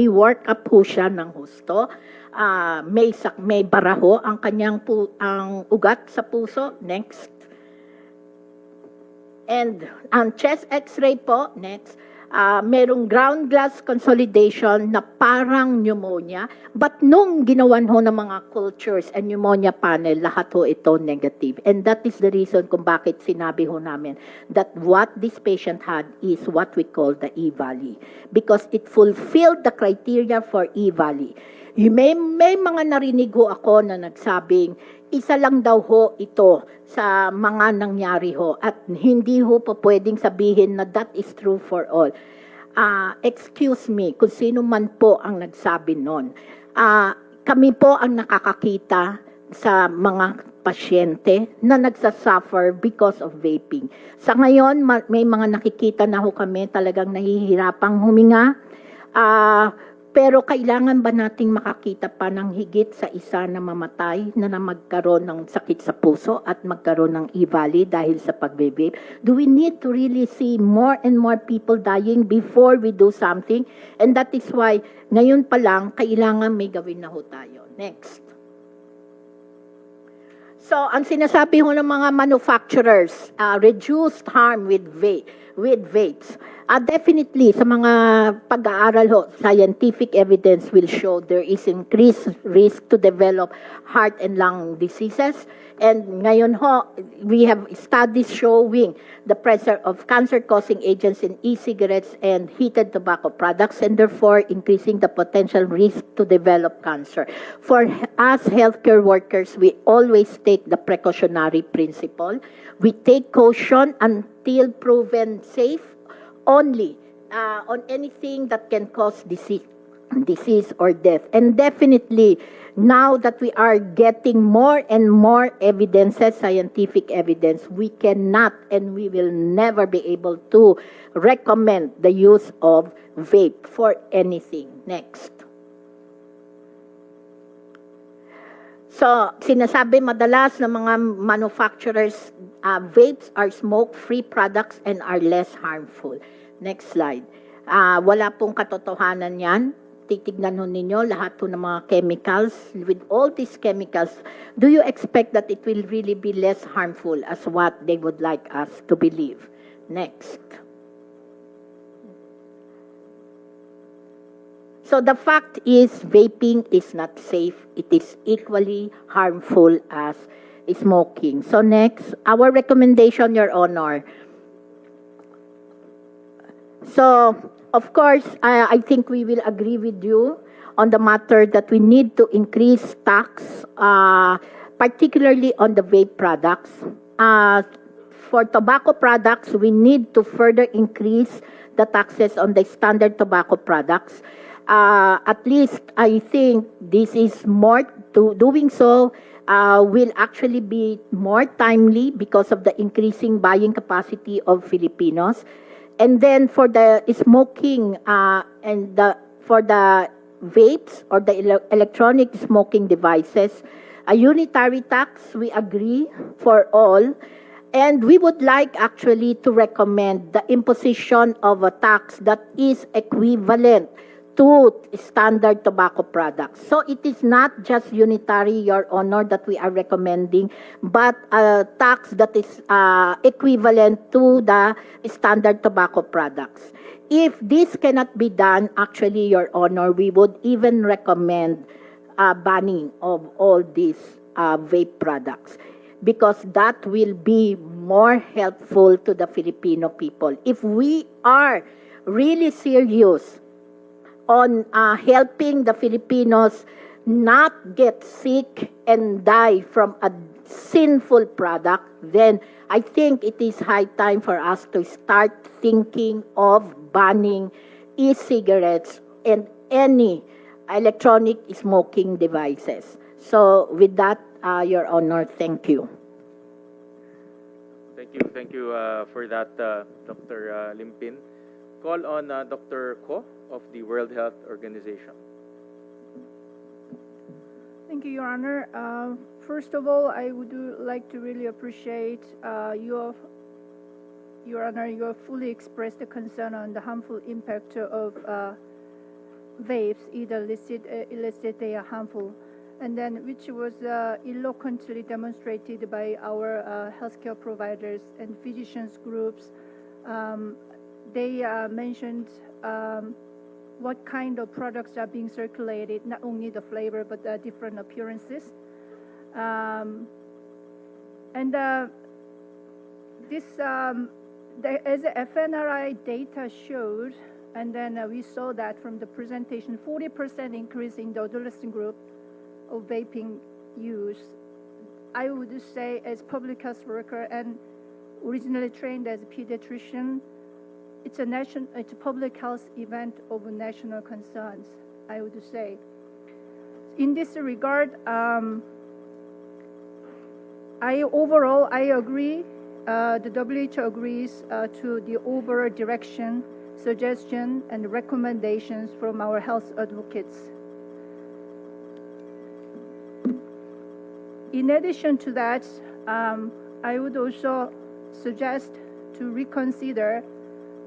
work up ho siya ng husto. May baraho ang kanyang ang ugat sa puso. Next. And ang chest x-ray po, next. Merong ground glass consolidation na parang pneumonia. But nung ginawan ho ng mga cultures and pneumonia panel, lahat ho ito negative. And that is the reason kung bakit sinabi ho namin that what this patient had is what we call the E-Valley. Because it fulfilled the criteria for E-Valley. May mga narinig ho ako na nagsabing, isa lang daw ho ito sa mga nangyari ho at hindi ho po pwedeng sabihin na that is true for all. Excuse me kung sino man po ang nagsabi nun. Kami po ang nakakakita sa mga pasyente na nagsasuffer because of vaping. Sa ngayon, may mga nakikita na ho kami talagang nahihirapang huminga. Pero kailangan ba nating makakita pa ng higit sa isa na mamatay na magkaroon ng sakit sa puso at magkaroon ng E-Valley dahil sa pagbe-vape? Do we need to really see more and more people dying before we do something? And that is why ngayon pa lang kailangan may gawin na ho tayo. Next. So, ang sinasabi ho ng mga manufacturers, reduced harm with vapes. Definitely, sa mga pag-aaral ho, scientific evidence will show there is increased risk to develop heart and lung diseases. And ngayon ho, we have studies showing the presence of cancer-causing agents in e-cigarettes and heated tobacco products, and therefore increasing the potential risk to develop cancer. For us healthcare workers, we always take the precautionary principle. We take caution until proven safe only on anything that can cause disease or death. And definitely, now that we are getting more and more evidences, scientific evidence, we cannot and we will never be able to recommend the use of vape for anything. Next. So, sinasabi madalas ng mga manufacturers, vapes are smoke-free products and are less harmful. Next slide. Wala pong katotohanan yan. Titignan ho ninyo lahat po ng mga chemicals. With all these chemicals, do you expect that it will really be less harmful as what they would like us to believe? Next. So the fact is, vaping is not safe. It is equally harmful as smoking. So next, our recommendation, Your Honor. So, of course, I think we will agree with you on the matter that we need to increase tax, particularly on the vape products. For tobacco products, we need to further increase the taxes on the standard tobacco products. At least, I think this is more doing so will actually be more timely because of the increasing buying capacity of Filipinos. And then for the smoking and for the vapes or the electronic smoking devices, a unitary tax, we agree for all. And we would like actually to recommend the imposition of a tax that is equivalent to standard tobacco products. So it is not just unitary, Your Honor, that we are recommending, but a tax that is equivalent to the standard tobacco products. If this cannot be done, actually, Your Honor, we would even recommend banning of all these vape products, because that will be more helpful to the Filipino people. If we are really serious on helping the Filipinos not get sick and die from a sinful product, then I think it is high time for us to start thinking of banning e-cigarettes and any electronic smoking devices. So with that, Your Honor, thank you. Thank you for that, Dr. Limpin. Call on Dr. Ko of the World Health Organization. Thank you, Your Honor. First of all, I would like to really appreciate Your Honor, you have fully expressed the concern on the harmful impact of vapes, either illicit, they are harmful, and then which was eloquently demonstrated by our healthcare providers and physicians groups. They mentioned what kind of products are being circulated, not only the flavor, but different appearances. This, as the FNRI data showed, and then we saw that from the presentation, 40% increase in the adolescent group of vaping use. I would say, as public health worker and originally trained as a pediatrician, it's a public health event of national concerns, I would say. In this regard, I agree. The WHO agrees to the overall direction, suggestion, and recommendations from our health advocates. In addition to that, I would also suggest to reconsider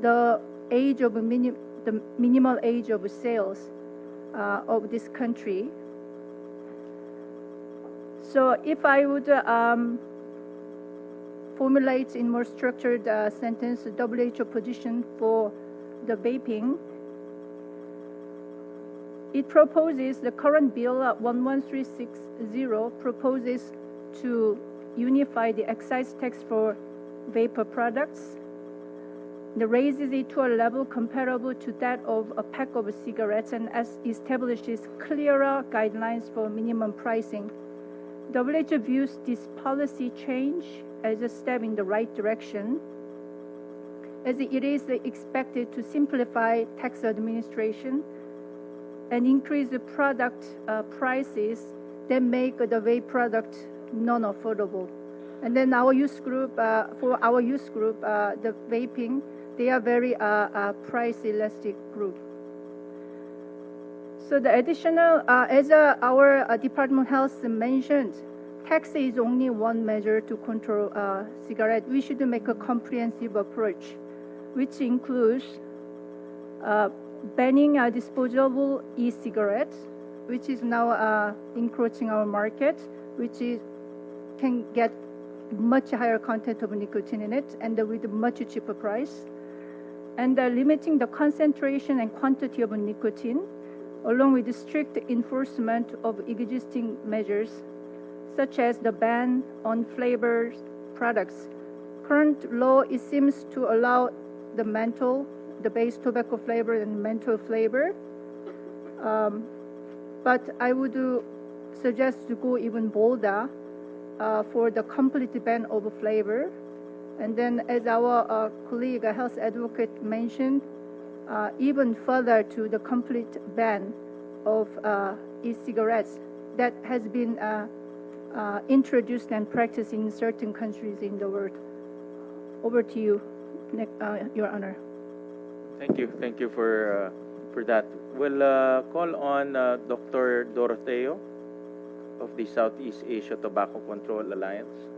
the minimal age of sales of this country. So if I would formulate in more structured sentence the WHO position for the vaping, it proposes, the current bill 11360 proposes to unify the excise tax for vapor products. It raises it to a level comparable to that of a pack of cigarettes and establishes clearer guidelines for minimum pricing. WHO views this policy change as a step in the right direction, as it is expected to simplify tax administration and increase the product prices that make the vape product non-affordable. And then our youth group, the vaping, they are very price elastic group. So the additional, as our Department of Health mentioned, tax is only one measure to control cigarette. We should make a comprehensive approach, which includes banning disposable e-cigarettes, which is now encroaching our market, can get much higher content of nicotine in it and with a much cheaper price, and limiting the concentration and quantity of nicotine, along with the strict enforcement of existing measures, such as the ban on flavored products. Current law, it seems to allow the menthol, the base tobacco flavor and menthol flavor, but I would suggest to go even bolder for the complete ban of flavor. And then, as our colleague, a health advocate mentioned, even further to the complete ban of e-cigarettes that has been introduced and practiced in certain countries in the world. Over to you, Your Honor. Thank you for that. We'll call on Dr. Doroteo of the Southeast Asia Tobacco Control Alliance.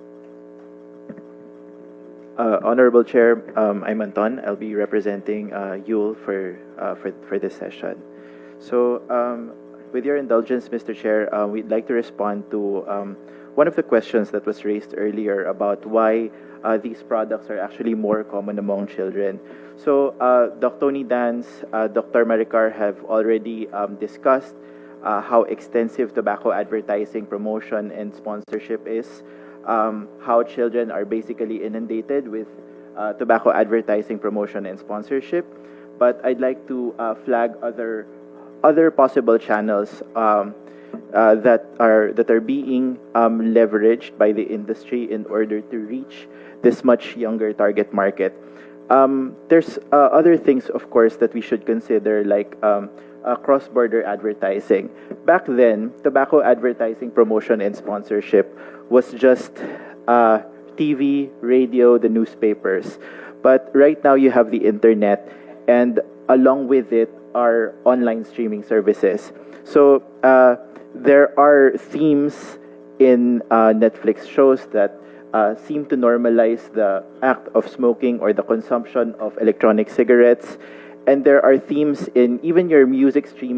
Honorable Chair, I'm Anton. I'll be representing Yule for this session. So, with your indulgence, Mr. Chair, we'd like to respond to one of the questions that was raised earlier about why these products are actually more common among children. So, Dr. Tony Dans, Dr. Maricar have already discussed how extensive tobacco advertising, promotion, and sponsorship is. How children are basically inundated with tobacco advertising, promotion, and sponsorship. But I'd like to flag other possible channels that are being leveraged by the industry in order to reach this much younger target market. There's other things, of course, that we should consider, like cross-border advertising. Back then, tobacco advertising, promotion, and sponsorship was just TV, radio, the newspapers. But right now you have the internet, and along with it are online streaming services. So there are themes in Netflix shows that seem to normalize the act of smoking or the consumption of electronic cigarettes. And there are themes in even your music streaming